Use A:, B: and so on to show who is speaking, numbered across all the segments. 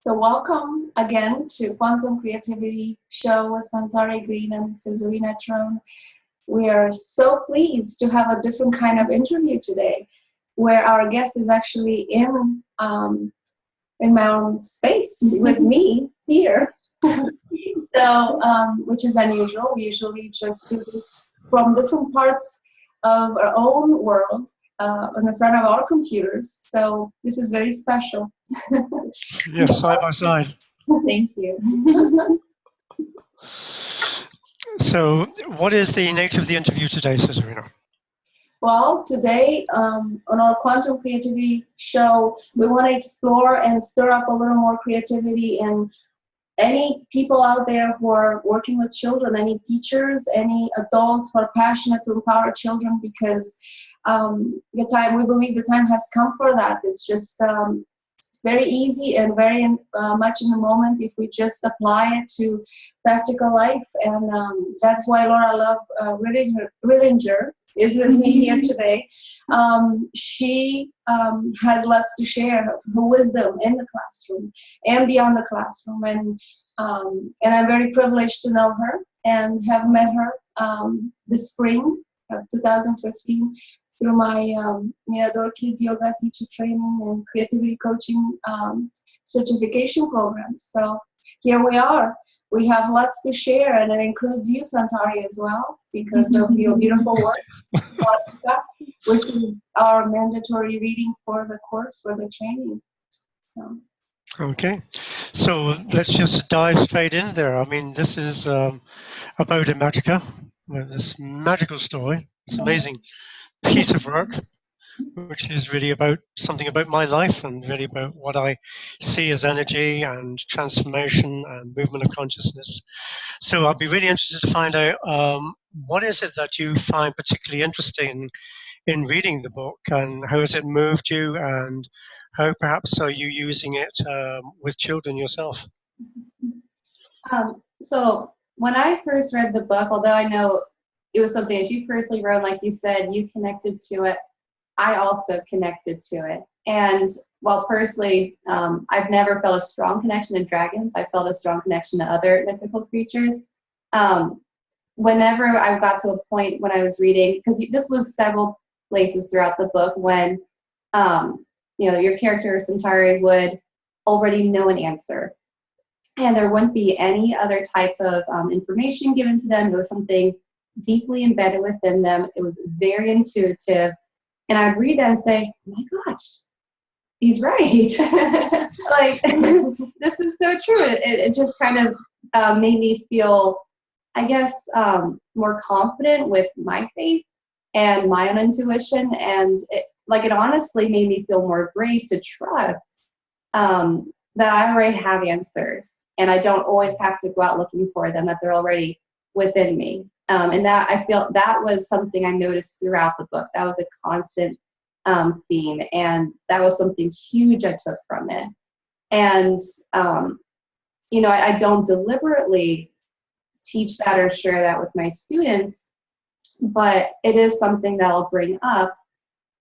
A: So welcome again to Quantum Creativity Show with Santari Green and Cesarina Trone. We are so pleased to have a different kind of interview today, where our guest is actually in my own space with me here. So, which is unusual. We usually just do this from different parts of our own world in the front of our computers. So this is very special.
B: Yes, side by side.
A: Thank you.
B: So, what is the nature of the interview today, Cesarina?
A: Well, today on our Quantum Creativity Show, we want to explore and stir up a little more creativity in any people out there who are working with children, any teachers, any adults who are passionate to empower children, because we believe the time has come for that. It's just it's very easy and very much in the moment if we just apply it to practical life. And that's why Love Rittinger is with me here today. She has lots to share, her wisdom in the classroom and beyond the classroom. And I'm very privileged to know her and have met her this spring of 2015 through my Mirador Kids Yoga Teacher Training and Creativity Coaching certification programs. So here we are. We have lots to share, and it includes you, Santari, as well, because of your beautiful work, which is our mandatory reading for the course, for the training. So.
B: Okay, so let's just dive straight in there. I mean, this is about Imagica, this magical story, this amazing piece of work, which is really about something about my life and really about what I see as energy and transformation and movement of consciousness. So I'd be really interested to find out what is it that you find particularly interesting in reading the book, and how has it moved you, and how perhaps are you using it with children yourself?
C: So when I first read the book, although I know it was something that you personally wrote, like you said, you connected to it, I also connected to it. And while personally, I've never felt a strong connection to dragons, I felt a strong connection to other mythical creatures. Whenever I got to a point when I was reading, because this was several places throughout the book when, your character, Santari, would already know an answer. And there wouldn't be any other type of information given to them. It was something deeply embedded within them. It was very intuitive. And I'd read that and say, oh my gosh, he's right. Like, this is so true. It just kind of made me feel, I guess, more confident with my faith and my own intuition. And it honestly made me feel more brave to trust that I already have answers. And I don't always have to go out looking for them, that they're already within me. And that I feel that was something I noticed throughout the book. That was a constant theme, and that was something huge I took from it. And I don't deliberately teach that or share that with my students, but it is something that I'll bring up,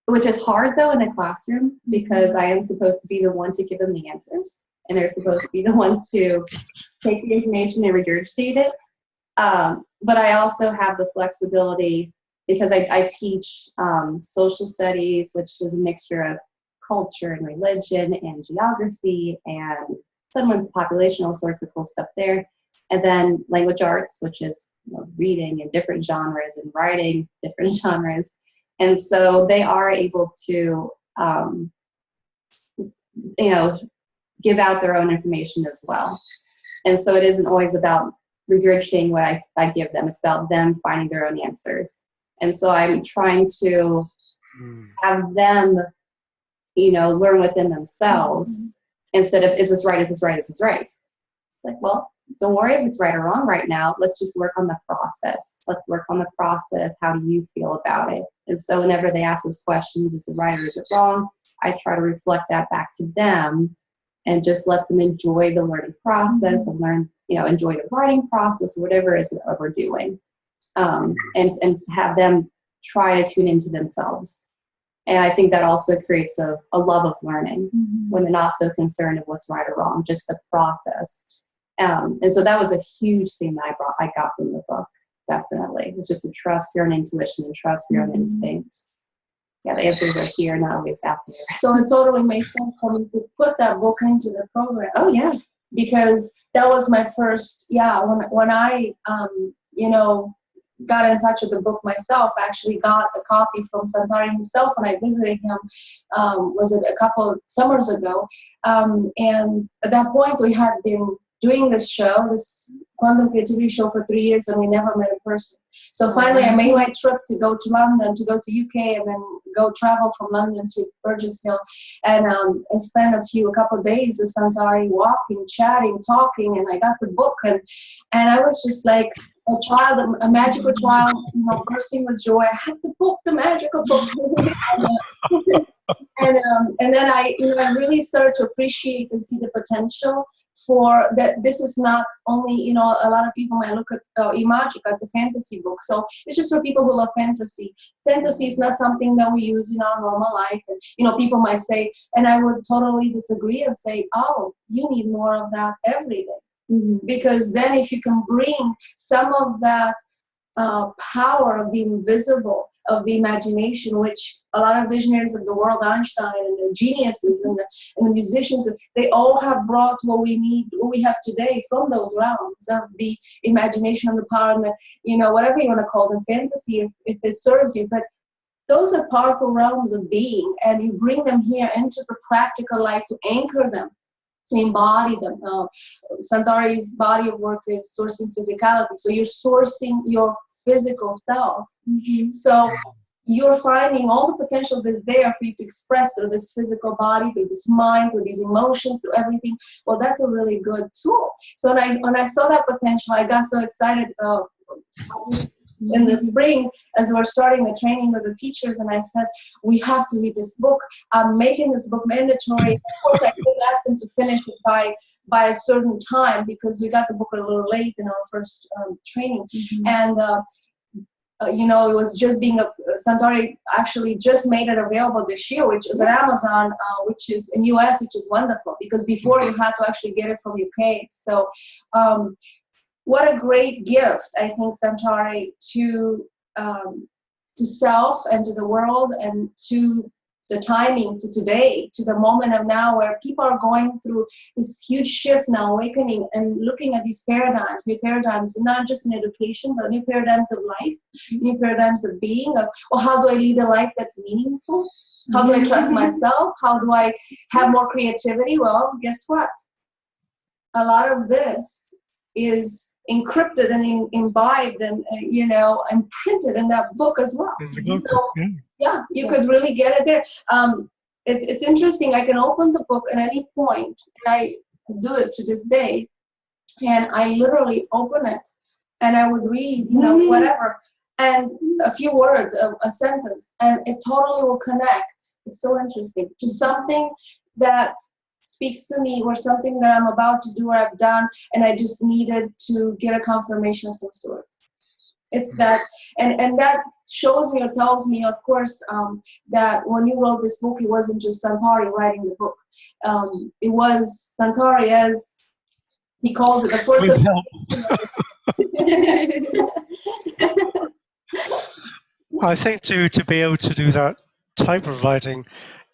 C: which is hard though in a classroom, because I am supposed to be the one to give them the answers, and they're supposed to be the ones to take the information and regurgitate it. But I also have the flexibility because I teach social studies, which is a mixture of culture and religion and geography and someone's population, all sorts of cool stuff there. And then language arts, which is reading in different genres and writing different genres. And so they are able to, give out their own information as well. And so it isn't always about regurgitating what I give them. It's about them finding their own answers. And so I'm trying to have them, learn within themselves instead of, is this right, is this right, is this right? Like, well, don't worry if it's right or wrong right now. Let's just work on the process. Let's work on the process. How do you feel about it? And so whenever they ask those questions, is it right or is it wrong? I try to reflect that back to them and just let them enjoy the learning process and enjoy the writing process, whatever it is that we're doing. And have them try to tune into themselves And I think that also creates a love of learning when they're not so concerned with what's right or wrong, just the process. And so that was a huge thing that I got from the book, definitely. It's just to trust your own intuition and trust your own instincts. Yeah, the answers are here, not always out there.
A: So it totally makes sense for me to put that book into the program.
C: Oh, yeah.
A: Because that was my first, when I, got in touch with the book myself, I actually got a copy from Santari himself when I visited him, was it a couple of summers ago. And at that point, we had been doing this show, this quantum creativity show for 3 years, and we never met in person. So finally, I made my trip to go to London, to go to UK, and then go travel from London to Burgess Hill, and spend a couple of days with Santari, walking, chatting, talking, and I got the book, and I was just like a child, a magical child, bursting with joy. I had the book, the magical book, and then I really started to appreciate and see the potential for that. This is not only, a lot of people might look at Imagica, it's a fantasy book. So it's just for people who love fantasy. Fantasy is not something that we use in our normal life. And, people might say, and I would totally disagree and say, oh, you need more of that every day. Because then if you can bring some of that power of the invisible, of the imagination, which a lot of visionaries of the world, Einstein and the geniuses and the musicians, they all have brought what we need, what we have today from those realms of the imagination and the power and the, whatever you want to call them, fantasy, if it serves you. But those are powerful realms of being, and you bring them here into the practical life to anchor them, to embody them. Santari's body of work is sourcing physicality. So you're sourcing your physical self. So you're finding all the potential that's there for you to express through this physical body, through this mind, through these emotions, through everything. Well, that's a really good tool. So when I saw that potential, I got so excited in the spring as we're starting the training with the teachers, and I said, we have to read this book. I'm making this book mandatory. Of course, I couldn't ask them to finish it by a certain time because we got the book a little late in our first training. And it was just Santari actually just made it available this year, which is on Amazon, which is in US, which is wonderful, because before you had to actually get it from UK. So what a great gift, I think, Santari, to self and to the world and to the timing, to today, to the moment of now, where people are going through this huge shift now, awakening and looking at these paradigms, new paradigms, not just in education, but new paradigms of life, new paradigms of being, how do I lead a life that's meaningful? How do I trust myself? How do I have more creativity? Well, guess what? A lot of this is encrypted and imbibed and imprinted in that book as well. So yeah, you could really get it there. It's interesting. I can open the book at any point, and I do it to this day. And I literally open it, and I would read, whatever, and a few words, a sentence, and it totally will connect. It's so interesting to something that speaks to me, or something that I'm about to do or I've done, and I just needed to get a confirmation of some sort. It's that, and that shows me or tells me, of course, that when you wrote this book, it wasn't just Santari writing the book. It was Santari, as he calls it, the person.
B: I think to be able to do that type of writing,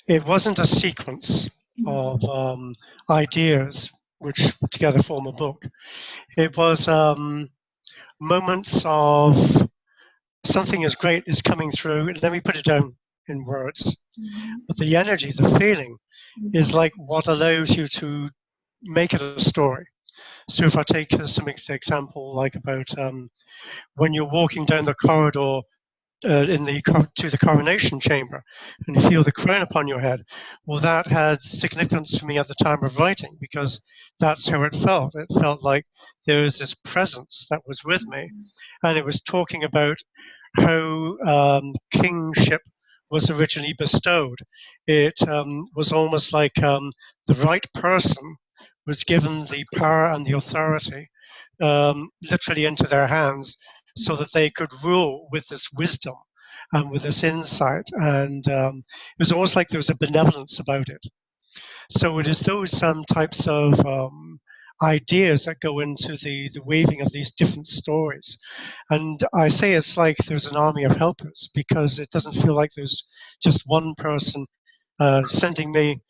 B: it wasn't a sequence of ideas which together form a book. It was moments of something as great is coming through. Let me put it down in words. But the energy, the feeling, is like what allows you to make it a story. So if I take some example, like about when you're walking down the corridor to the coronation chamber, and you feel the crown upon your head. Well, that had significance for me at the time of writing, because that's how it felt. It felt like there was this presence that was with me, and it was talking about how kingship was originally bestowed. It was almost like the right person was given the power and the authority literally into their hands, so that they could rule with this wisdom and with this insight. And it was almost like there was a benevolence about it. So it is those types of ideas that go into the weaving of these different stories. And I say it's like there's an army of helpers, because it doesn't feel like there's just one person sending me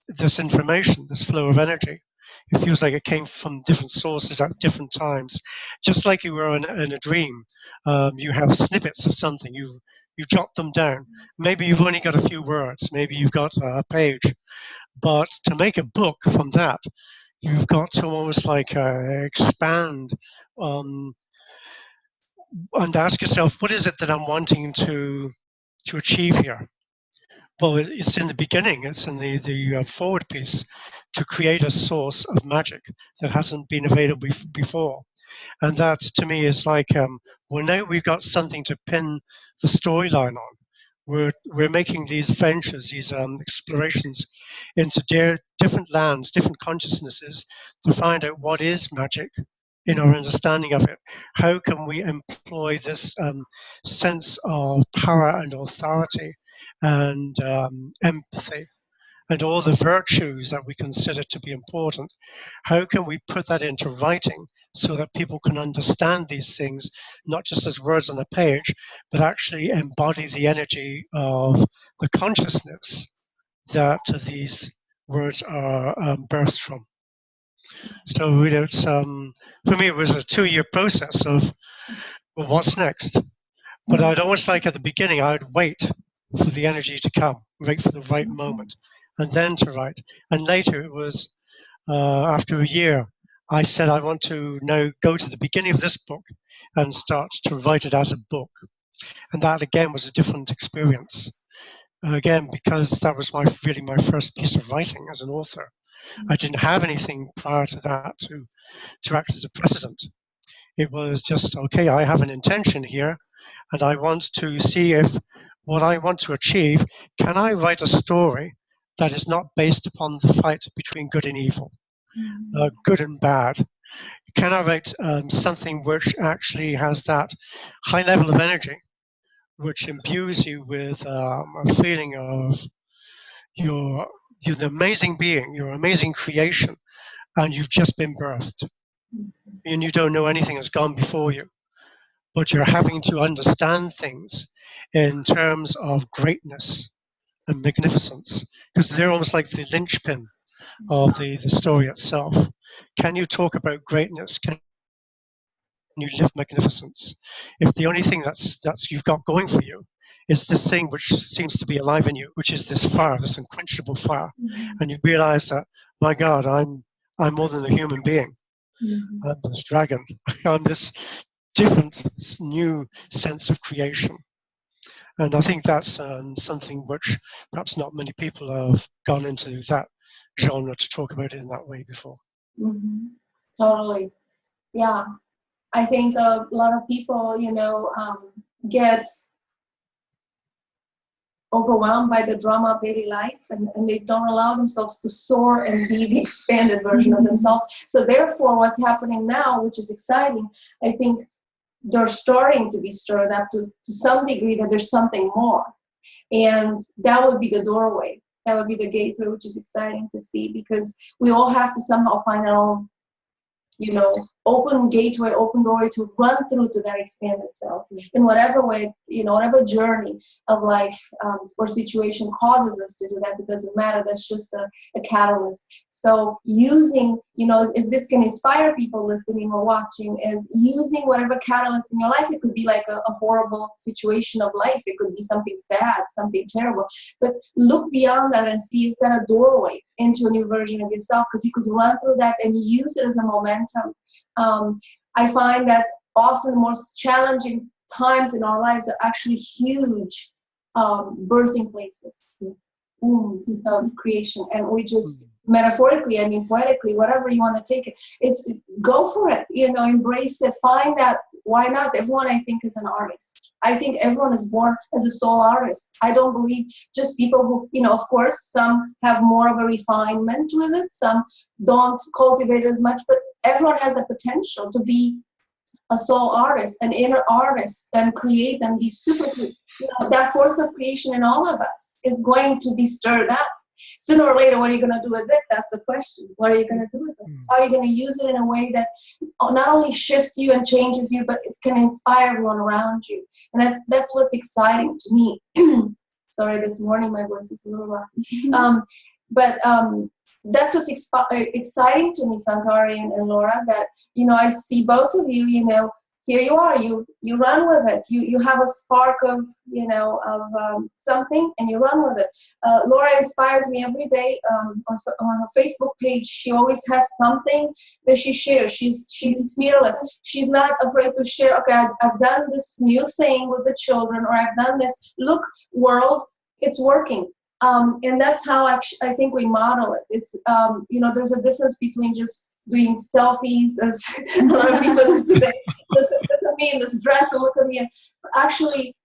B: this information, this flow of energy. It feels like it came from different sources at different times. Just like you were in a dream, you have snippets of something, you jot them down. Maybe you've only got a few words, maybe you've got a page, but to make a book from that, you've got to almost like expand um, and ask yourself, what is it that I'm wanting to achieve here? Well, it's in the beginning, it's in the forward piece, to create a source of magic that hasn't been available before. And that, to me, is like, well, now we've got something to pin the storyline on. We're making these ventures, these explorations into different lands, different consciousnesses, to find out what is magic in our understanding of it. How can we employ this sense of power and authority and empathy and all the virtues that we consider to be important? How can we put that into writing so that people can understand these things, not just as words on a page, but actually embody the energy of the consciousness that these words are birthed from? So it's for me, it was a 2-year process of, well, what's next? But I'd almost like at the beginning, I'd wait for the energy to come, wait for the right moment, and then to write. And later it was, after a year, I said, I want to now go to the beginning of this book and start to write it as a book. And that again was a different experience. Again, because that was really my first piece of writing as an author. I didn't have anything prior to that to act as a precedent. It was just, okay, I have an intention here, and I want to see if what I want to achieve, can I write a story that is not based upon the fight between good and evil, good and bad? Can I write something which actually has that high level of energy, which imbues you with a feeling of you're an amazing being, you're an amazing creation, and you've just been birthed, and you don't know anything has gone before you, but you're having to understand things in terms of greatness and magnificence, because they're almost like the linchpin of the story itself. Can you talk about greatness? Can you live magnificence? If the only thing that's you've got going for you is this thing which seems to be alive in you, which is this fire, this unquenchable fire, and you realize that, my God, I'm more than a human being. I'm this dragon. I'm this different, new sense of creation. And I think that's something which perhaps not many people have gone into that genre to talk about it in that way before.
A: Totally. Yeah. I think a lot of people, get overwhelmed by the drama of daily life, and they don't allow themselves to soar and be the expanded version of themselves. So therefore, what's happening now, which is exciting, I think they're starting to be stirred up to some degree that there's something more. And that would be the doorway. That would be the gateway, which is exciting to see, because we all have to somehow find our own, open gateway, open doorway to run through to that expanded self in whatever way, whatever journey of life or situation causes us to do that. It doesn't matter. That's just a catalyst. So using, if this can inspire people listening or watching, is using whatever catalyst in your life. It could be like a horrible situation of life. It could be something sad, something terrible. But look beyond that and see, is that a doorway into a new version of yourself? Because you could run through that and use it as a momentum. I find that often the most challenging times in our lives are actually huge birthing places, wombs of creation, and we just metaphorically, poetically, whatever you want to take it, it's go for it, embrace it, find that. Why not? Everyone, I think, is an artist. I think everyone is born as a soul artist. I don't believe just people who, of course, some have more of a refinement with it, some don't cultivate it as much, but everyone has the potential to be a soul artist, an inner artist, and create and be super, that force of creation in all of us is going to be stirred up. Sooner or later, what are you going to do with it? That's the question. What are you going to do with it? How are you going to use it in a way that not only shifts you and changes you, but it can inspire everyone around you? And that's what's exciting to me. Sorry, this morning my voice is a little rough. But that's what's exciting to me, Santari and Laura, that, I see both of you, here you are, you run with it. You have a spark of, something, and you run with it. Laura inspires me every day on her Facebook page. She always has something that she shares. She's fearless. She's not afraid to share, okay, I've done this new thing with the children, or I've done this. Look, world, it's working. And that's how I think we model it. It's, there's a difference between just doing selfies, as a lot of people do today. Look at me in this dress, and look at me. Actually,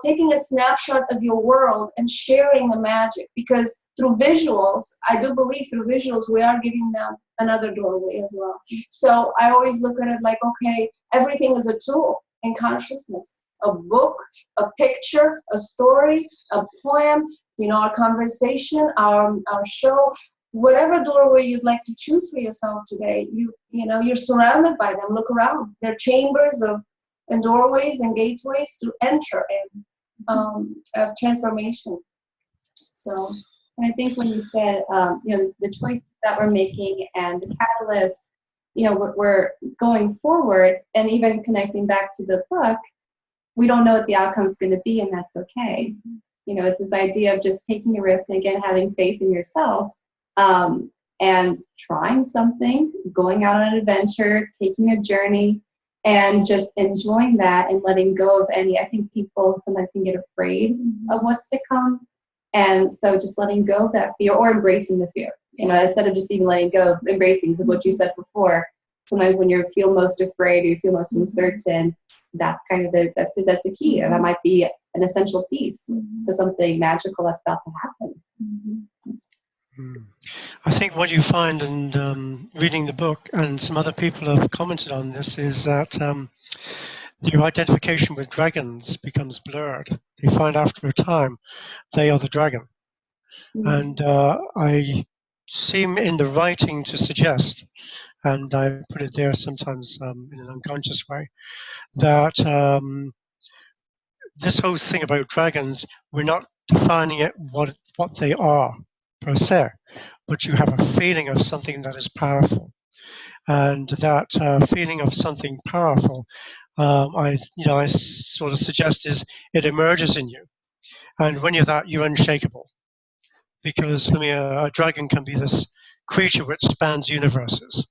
A: taking a snapshot of your world and sharing the magic. Because through visuals, I do believe through visuals, we are giving them another doorway as well. So I always look at it like, okay, everything is a tool in consciousness. A book, a picture, a story, a poem, our conversation, our show, whatever doorway you'd like to choose for yourself today, you're surrounded by them. Look around. They're chambers and doorways and gateways to enter in of transformation. So,
C: and I think when you said, the choices that we're making and the catalyst, we're going forward, and even connecting back to the book, we don't know what the outcome's going to be, and that's okay. It's this idea of just taking a risk, and again, having faith in yourself, and trying something, going out on an adventure, taking a journey, and just enjoying that and letting go of any. I think people sometimes can get afraid of what's to come. And so just letting go of that fear, or embracing the fear, instead of just even letting go, embracing, because what you said before, sometimes when you feel most afraid or you feel most uncertain, that's kind of that's the key. And that might be an essential piece to something magical that's about to happen.
B: I think what you find in reading the book, and some other people have commented on this, is that your identification with dragons becomes blurred. You find after a time they are the dragon. And I seem in the writing to suggest, and I put it there sometimes in an unconscious way, that this whole thing about dragons, we're not defining it what they are per se, but you have a feeling of something that is powerful, and that feeling of something powerful, I sort of suggest, is it emerges in you, and when you're that, you're unshakable, because for me a dragon can be this creature which spans universes.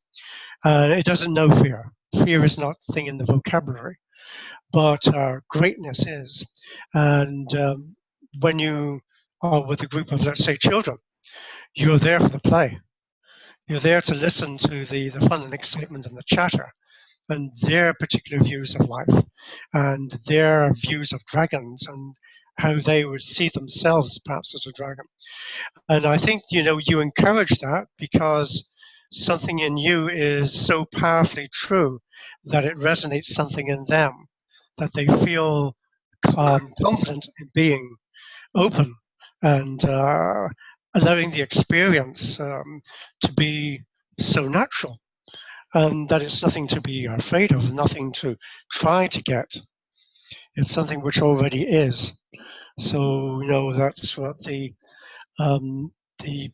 B: It doesn't know fear. Fear is not a thing in the vocabulary, but greatness is. And when you are with a group of, let's say, children, you're there for the play. You're there to listen to the fun and excitement and the chatter and their particular views of life and their views of dragons and how they would see themselves perhaps as a dragon. And I think, you encourage that because something in you is so powerfully true that it resonates something in them, that they feel confident in being open and allowing the experience to be so natural, and that it's nothing to be afraid of, nothing to try to get. It's something which already is. So, that's what the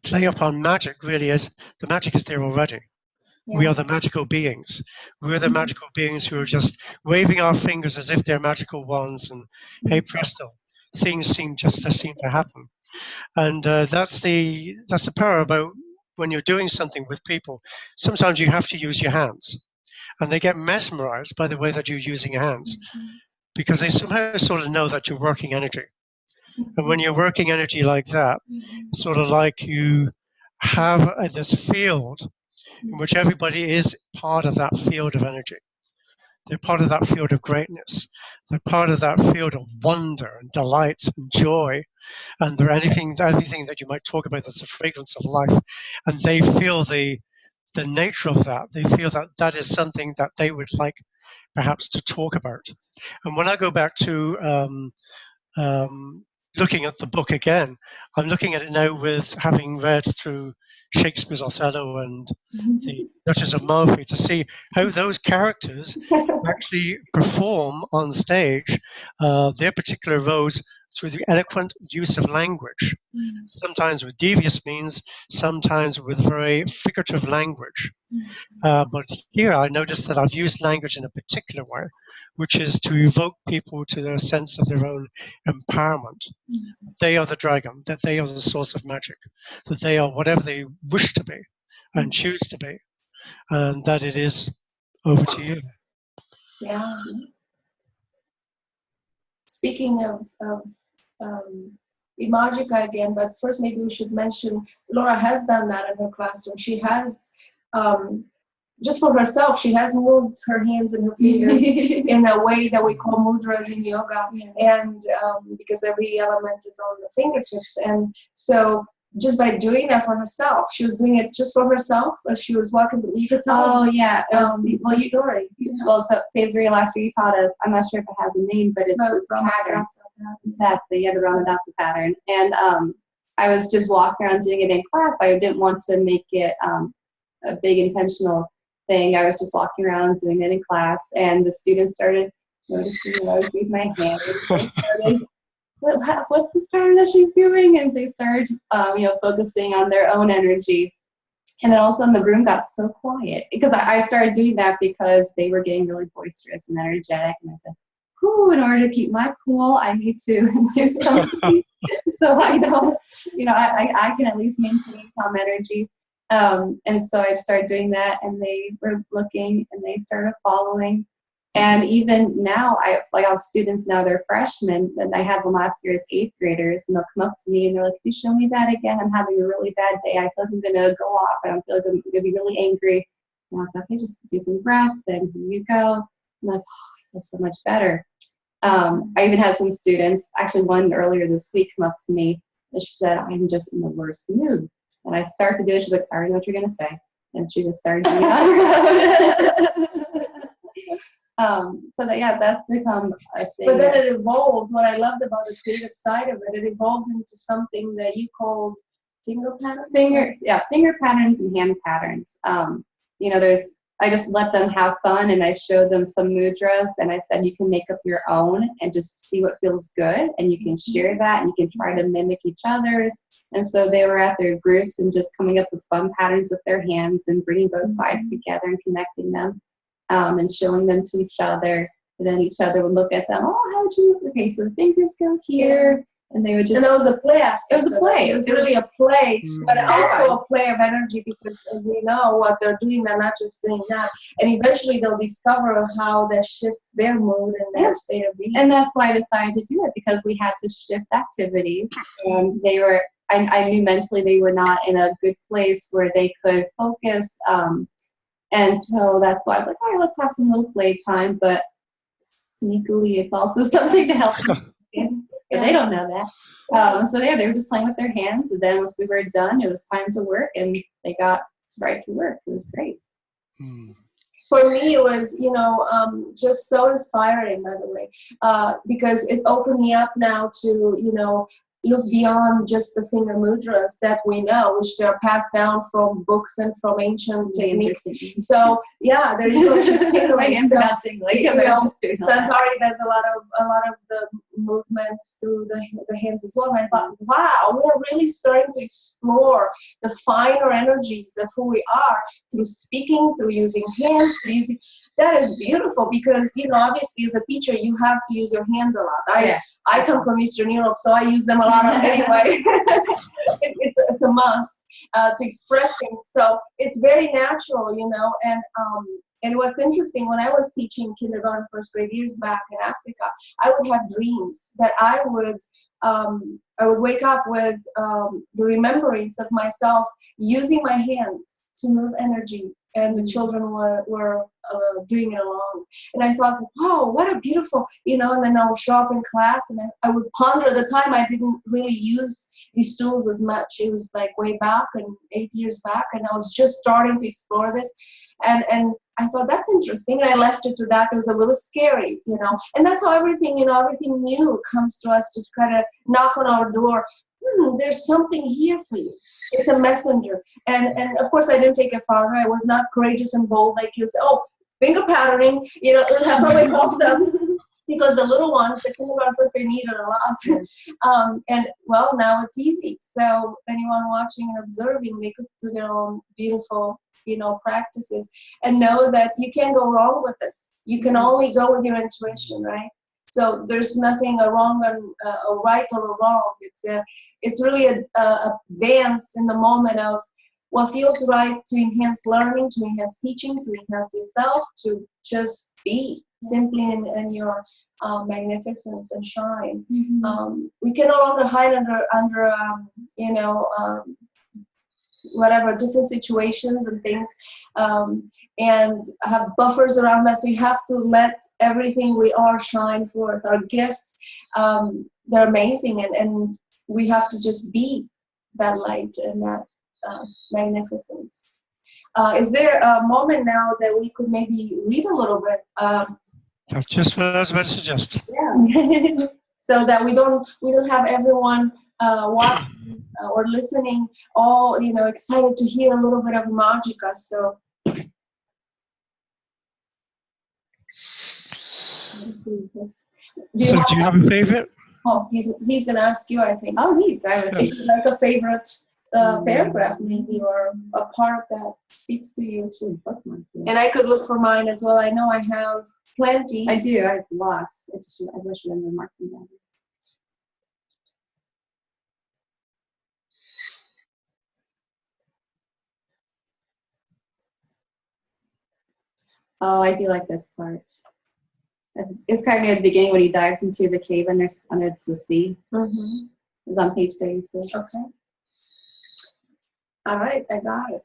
B: play upon magic really is. The magic is there already. Yeah. We are the magical beings. We're the magical beings who are just waving our fingers as if they're magical wands, and hey presto, things seem to happen. And that's the power about when you're doing something with people. Sometimes you have to use your hands, and they get mesmerized by the way that you're using your hands, because they somehow sort of know that you're working energy. And when you're working energy like that, sort of like you have this field in which everybody is part of that field of energy. They're part of that field of greatness. They're part of that field of wonder and delight and joy. And they're anything that you might talk about that's a fragrance of life. And they feel the nature of that. They feel that that is something that they would like perhaps to talk about. And when I go back to looking at the book again, I'm looking at it now with having read through Shakespeare's Othello and the Duchess of Malfi to see how those characters actually perform on stage their particular roles through the eloquent use of language, sometimes with devious means, sometimes with very figurative language. But here I noticed that I've used language in a particular way, which is to evoke people to their sense of their own empowerment. They are the dragon, that they are the source of magic, that they are whatever they wish to be and choose to be, and that it is over to you.
A: Yeah. Speaking of Imagica again, but first maybe we should mention Laura has done that in her classroom. She has, just for herself, she has moved her hands and her fingers in a way that we call mudras in yoga, and because every element is on the fingertips. And so just by doing that for herself, she was doing it just for herself as she was walking. You could tell.
C: Oh yeah,
A: the story.
C: Well, so Santari, last year you taught us. I'm not sure if it has a name, but it's pattern. That's the Ramadasa pattern. And I was just walking around doing it in class. I didn't want to make it a big intentional thing. I was just walking around doing it in class, and the students started noticing what I was doing with my hands. They started, what's this pattern that she's doing? And they started, focusing on their own energy. And then all of a sudden the room got so quiet because I started doing that because they were getting really boisterous and energetic. And I said, in order to keep my cool, I need to do something so I don't, I can at least maintain calm energy. And so I started doing that, and they were looking and they started following. And even now, I have students now, they're freshmen, and I had them last year as 8th graders, and they'll come up to me and they're like, "Can you show me that again? I'm having a really bad day. I feel like I'm going to go off. I don't feel like I'm going to be really angry." And I was like, "Okay, just do some breaths, and here you go." I'm like, I feel so much better. I even had some students, actually one earlier this week, come up to me, and she said, "I'm just in the worst mood." And I start to do it. She's like, "I already know what you're going to say." And she just started doing it. So that's become a thing.
A: But then it evolved. What I loved about the creative side of it, it evolved into something that you called finger patterns.
C: Finger patterns and hand patterns. I just let them have fun, and I showed them some mudras, and I said, you can make up your own and just see what feels good, and you can share that, and you can try to mimic each other's. And so they were at their groups and just coming up with fun patterns with their hands and bringing both sides together and connecting them, and showing them to each other. And then each other would look at them. "Oh, how would you?" Okay, so the fingers go here, and they would just.
A: And that was the play aspect.
C: It was a play.
A: It was really a play, but also a play of energy, because as we know, what they're doing, they're not just doing that. And eventually they'll discover how that shifts their mood and their state of being.
C: And that's why I decided to do it, because we had to shift activities. And they were, I knew mentally they were not in a good place where they could focus. And so that's why I was like, all right, let's have some little play time. But sneakily, it's also something to help them. But they don't know that. So they were just playing with their hands. And then once we were done, it was time to work, and they got right to work. It was great.
A: For me, it was, just so inspiring, by the way, because it opened me up now to, look beyond just the finger mudras that we know, which they're passed down from books and from ancient techniques. So yeah, there you go. She's tingling. Santari does a lot of the movements through the hands as well. And I thought, wow, we're really starting to explore the finer energies of who we are through speaking, through using hands, through using. That is beautiful, because obviously as a teacher you have to use your hands a lot. I come from Eastern Europe, so I use them a lot anyway. It's a must to express things. So it's very natural, and what's interesting, when I was teaching kindergarten, first grade years back in Africa, I would have dreams that I would wake up with the remembrance of myself using my hands to move energy, and the children were doing it along. And I thought, wow, what a beautiful, and then I would show up in class, and I would ponder. At the time, I didn't really use these tools as much. It was like way back, and 8 years back, and I was just starting to explore this. And I thought, that's interesting, and I left it to that. It was a little scary, you know, and that's how everything, you know, everything new comes to us to kind of knock on our door. There's something here for you. It's a messenger. And of course, I didn't take it farther. I was not courageous and bold like you said. Oh, finger patterning, you know, it probably helped them. Because the little ones, the kindergarten first grade, needed a lot. And well, now it's easy. So anyone watching and observing, they could do their own beautiful, you know, practices, and know that you can't go wrong with this. You can only go with your intuition, right? So there's nothing a wrong and a right or a wrong. It's really a dance in the moment of what feels right to enhance learning, to enhance teaching, to enhance yourself, to just be simply in your magnificence and shine. We can no longer hide under you know, whatever, different situations and things, and have buffers around us. We have to let everything we are shine forth. Our gifts, they're amazing, and we have to just be that light and that magnificence. Is there a moment now that we could maybe read a little bit?
B: That's just what I was about to suggest.
A: Yeah. So that we don't have everyone watching or listening all, you know, excited to hear a little bit of Imagica. So. Do
B: you have a favorite?
A: Oh, he's gonna ask you, I think.
C: Oh, neat.
A: If you like a favorite paragraph, maybe, or a part that speaks to you. And I could look for mine as well. I know I have plenty.
C: I do. I have lots. I wish I had marked them down. Oh, I do like this part. It's kind of near the beginning when he dives into the cave under the sea. It's on page 36.
A: Okay. All right, I got it.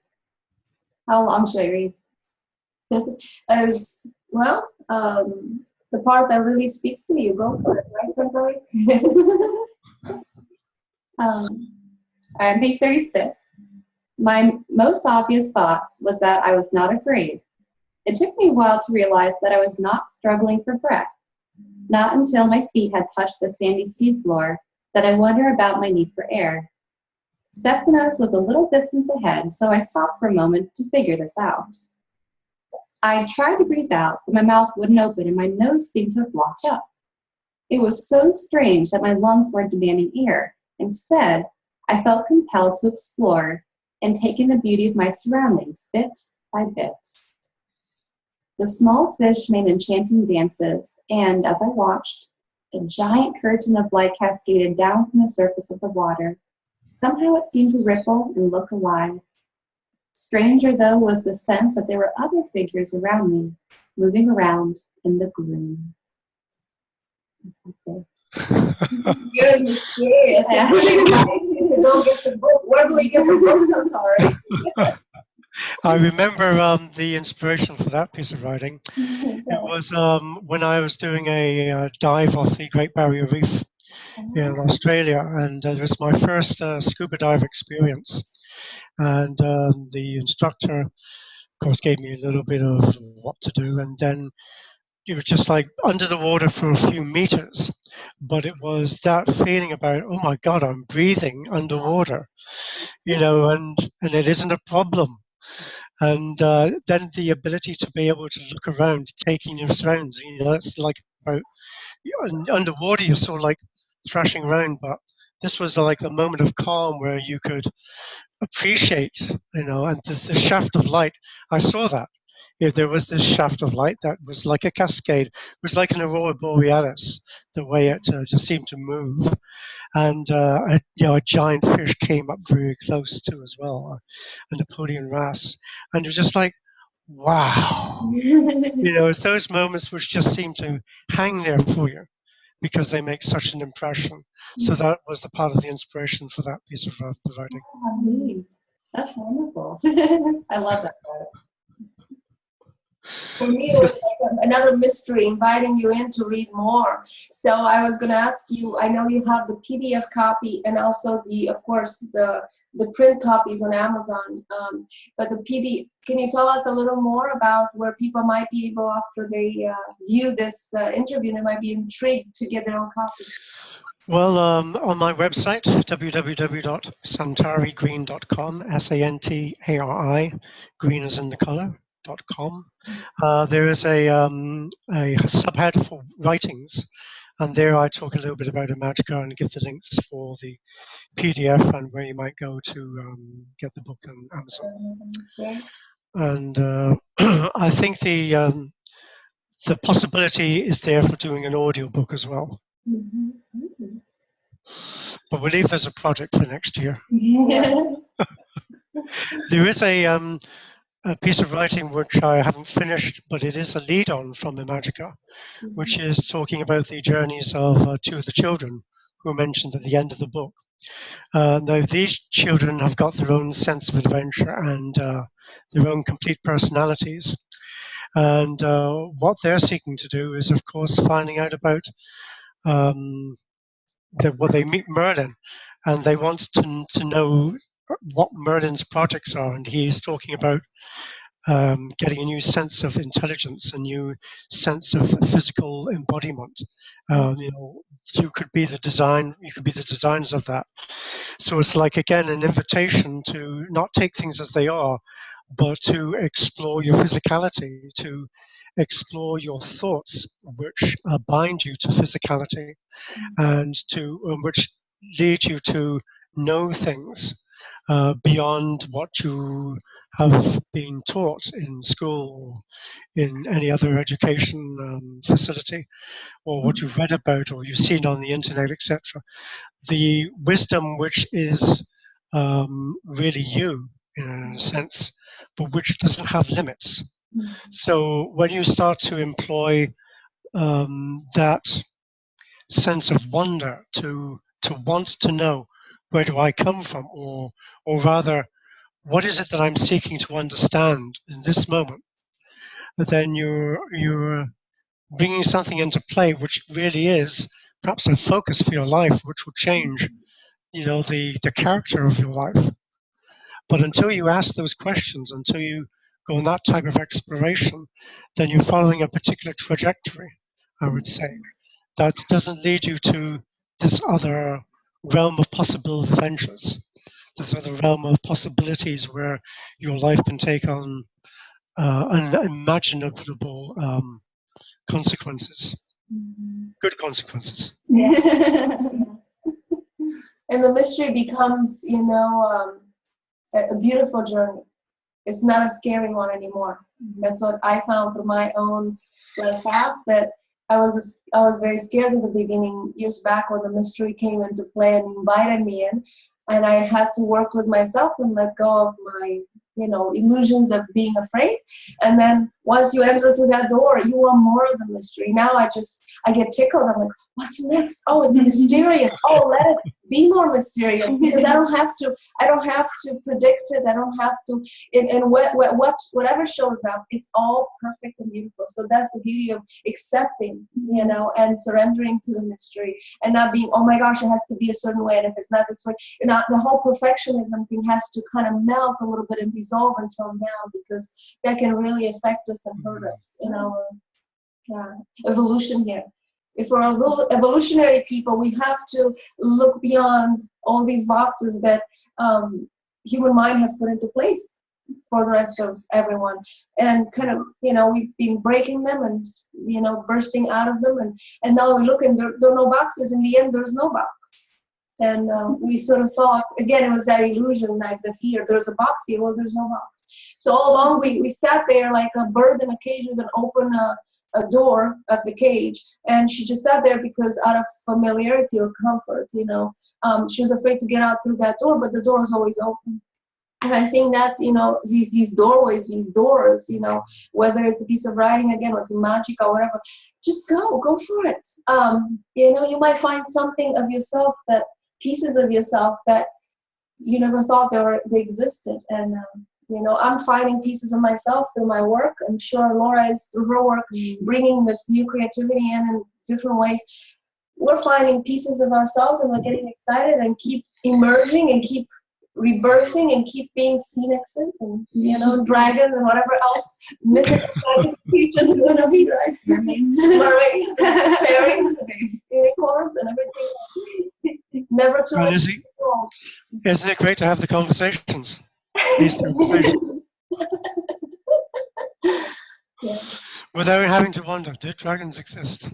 C: How long should I read?
A: As well, the part that really speaks to you, go for it, right, Santari?
C: On page 36, my most obvious thought was that I was not afraid. It took me a while to realize that I was not struggling for breath. Not until my feet had touched the sandy seafloor did I wonder about my need for air. Stephanos was a little distance ahead, so I stopped for a moment to figure this out. I tried to breathe out, but my mouth wouldn't open and my nose seemed to have blocked up. It was so strange that my lungs weren't demanding air. Instead, I felt compelled to explore and take in the beauty of my surroundings bit by bit. The small fish made enchanting dances, and as I watched, a giant curtain of light cascaded down from the surface of the water. Somehow it seemed to ripple and look alive. Stranger, though, was the sense that there were other figures around me, moving around in the gloom.
A: You're mysterious. To go get the book. Where do we get the book, Santari?
B: I remember the inspiration for that piece of writing. It was when I was doing a dive off the Great Barrier Reef in Australia, and it was my first scuba dive experience. And the instructor, of course, gave me a little bit of what to do, and then it was just like under the water for a few meters. But it was that feeling about, oh my God, I'm breathing underwater, you know, and it isn't a problem. And then the ability to be able to look around, taking your surroundings, you know, that's like about underwater, you're sort of like thrashing around, but this was like a moment of calm where you could appreciate, you know, and the shaft of light. I saw that. Yeah, there was this shaft of light that was like a cascade. It was like an aurora borealis, the way it just seemed to move. And a giant fish came up very close to as well, a Napoleon wrasse, and it was just like, wow, you know, it's those moments which just seem to hang there for you because they make such an impression. So that was the part of the inspiration for that piece of the writing.
C: Oh, neat. That's wonderful. I love that part.
A: For me, it
B: It's
A: was
B: just,
A: like another mystery, inviting you in to read more. So I was going to ask you, I know you have the PDF copy and also of course, the print copies on Amazon. But the PDF, can you tell us a little more about where people might be able, after they view this interview, they might be intrigued to get their own copy?
B: well, on my website, www.santarigreen.com, Santari, green as in the color.com, there is a subhead for writings, and there I talk a little bit about Imagica and give the links for the PDF and where you might go to get the book on Amazon.
A: Okay.
B: And I think the possibility is there for doing an audio book as well.
A: Mm-hmm. Mm-hmm.
B: But we believe there's a project for next year.
A: Yes.
B: There is a piece of writing which I haven't finished, but it is a lead-on from Imagica, which is talking about the journeys of two of the children who are mentioned at the end of the book. Now, these children have got their own sense of adventure and their own complete personalities. And what they're seeking to do is, of course, finding out about well, they meet Merlin, and they want to know what Merlin's projects are. And he's talking about getting a new sense of intelligence, a new sense of physical embodiment. You could be the designers of that. So it's like, again, an invitation to not take things as they are, but to explore your physicality, to explore your thoughts, which bind you to physicality, and which lead you to know things beyond what you have been taught in school or in any other education facility, or what you've read about or you've seen on the internet, etc. The wisdom which is really you, in a sense, but which doesn't have limits. So when you start to employ that sense of wonder to want to know, where do I come from, or rather, what is it that I'm seeking to understand in this moment, then you're bringing something into play which really is perhaps a focus for your life, which will change the character of your life. But until you ask those questions, until you go on that type of exploration, then you're following a particular trajectory, I would say, that doesn't lead you to this other realm of possible adventures, this other realm of possibilities where your life can take on unimaginable consequences, good consequences.
A: And the mystery becomes, a beautiful journey. It's not a scary one anymore. That's what I found through my own path, that I was very scared in the beginning, years back, when the mystery came into play and invited me in, and I had to work with myself and let go of my illusions of being afraid. And then once you enter through that door, you want more of the mystery. Now I get tickled. I'm like, what's next? Oh, it's mysterious. Oh, let it be more mysterious, because I don't have to predict it. I don't have to, and whatever shows up, it's all perfect and beautiful. So that's the beauty of accepting, and surrendering to the mystery, and not being, oh my gosh, it has to be a certain way, and if it's not this way, the whole perfectionism thing has to kind of melt a little bit and dissolve and tone down, because that can really affect us and hurt us in our evolution here. If we're evolutionary people, we have to look beyond all these boxes that human mind has put into place for the rest of everyone, and kind of, we've been breaking them and, bursting out of them, and now we look and there are no boxes. In the end, there's no box. And we sort of thought, again, it was that illusion, like the fear, there's a box here, well, there's no box. So all along we sat there like a bird in a cage with an open a door of the cage, and she just sat there because out of familiarity or comfort, she was afraid to get out through that door, but the door was always open. And I think that's, these doorways, these doors, whether it's a piece of writing, again, or it's a magic or whatever, just go for it. You might find something of yourself, pieces of yourself that you never thought they existed. And you know, I'm finding pieces of myself through my work. I'm sure Laura is, through her work, bringing this new creativity in different ways. We're finding pieces of ourselves, and we're getting excited and keep emerging and keep rebirthing and keep being phoenixes and, you know, dragons and whatever else mythical creatures are going to be, right? Mermaids, fairies, unicorns, and everything. Never too
B: Well,
A: late.
B: isn't it great to have the conversations? These conversations.
A: Yeah.
B: Without having to wonder, do dragons exist?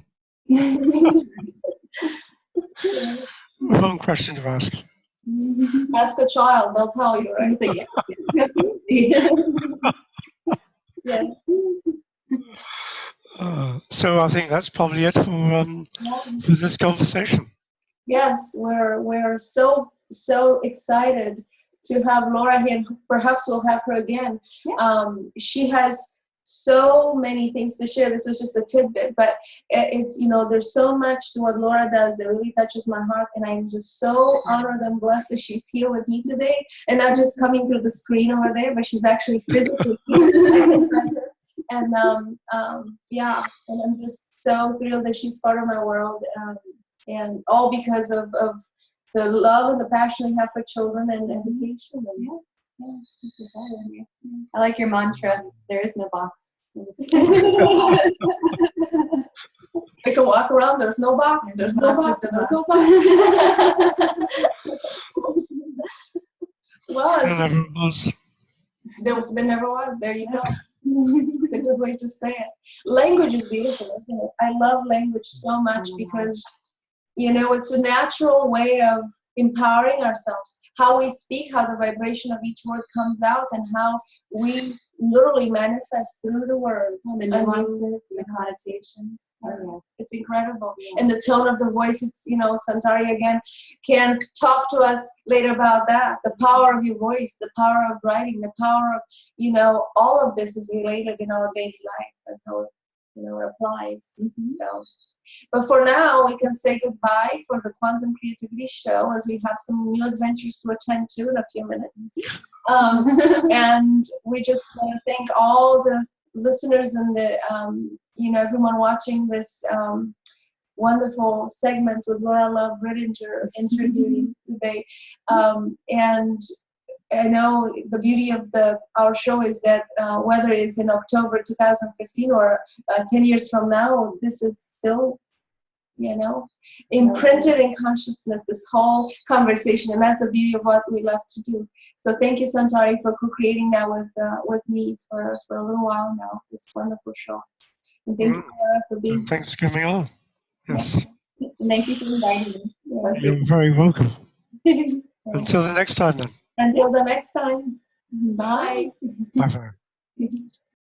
B: Wrong question to ask.
A: Ask a child, they'll tell you, right?
C: So, yeah.
A: Yeah.
B: So I think that's probably it for this conversation.
A: Yes, we're so excited to have Laura here, and perhaps we'll have her again.
C: Yeah.
A: She has so many things to share. This was just a tidbit, but it's, you know, there's so much to what Laura does that really touches my heart, and I'm just so honored and blessed that she's here with me today, and not just coming through the screen over there, but she's actually physically here. And yeah, and I'm just so thrilled that she's part of my world, and all because of the love and the passion we have for children and education. And
C: I like your mantra, there is no box.
A: I can walk around, there's no box, there's no box, there's no box. Well,
B: There never was.
A: there never was. There you go. It's a good way to say it. Language is beautiful, isn't it? I love language so much because, you know, it's a natural way of empowering ourselves. How we speak, how the vibration of each word comes out, and how we literally manifest through the words.
C: The nuances, the connotations.
A: Oh, yes. It's incredible. And the tone of the voice, it's, you know, Santari again can talk to us later about that. The power of your voice, the power of writing, the power of, you know, all of this is related in our daily life and how it, you know, applies. So, but for now, we can say goodbye for the Quantum Creativity Show, as we have some new adventures to attend to in a few minutes. And we just want to thank all the listeners and the, you know, everyone watching this wonderful segment with Laura Love Rittinger interviewing today. And I know the beauty of our show is that whether it's in October 2015 or 10 years from now, this is still, you know, imprinted in consciousness, this whole conversation. And that's the beauty of what we love to do. So thank you, Santari, for co-creating that with me for a little while now, this wonderful show. And thank you, Laura, for being here.
B: Thanks for coming on. Yes.
C: And thank you for inviting me.
B: You're very welcome. Until the next time then.
A: Until the next time. Bye.
B: Bye for now.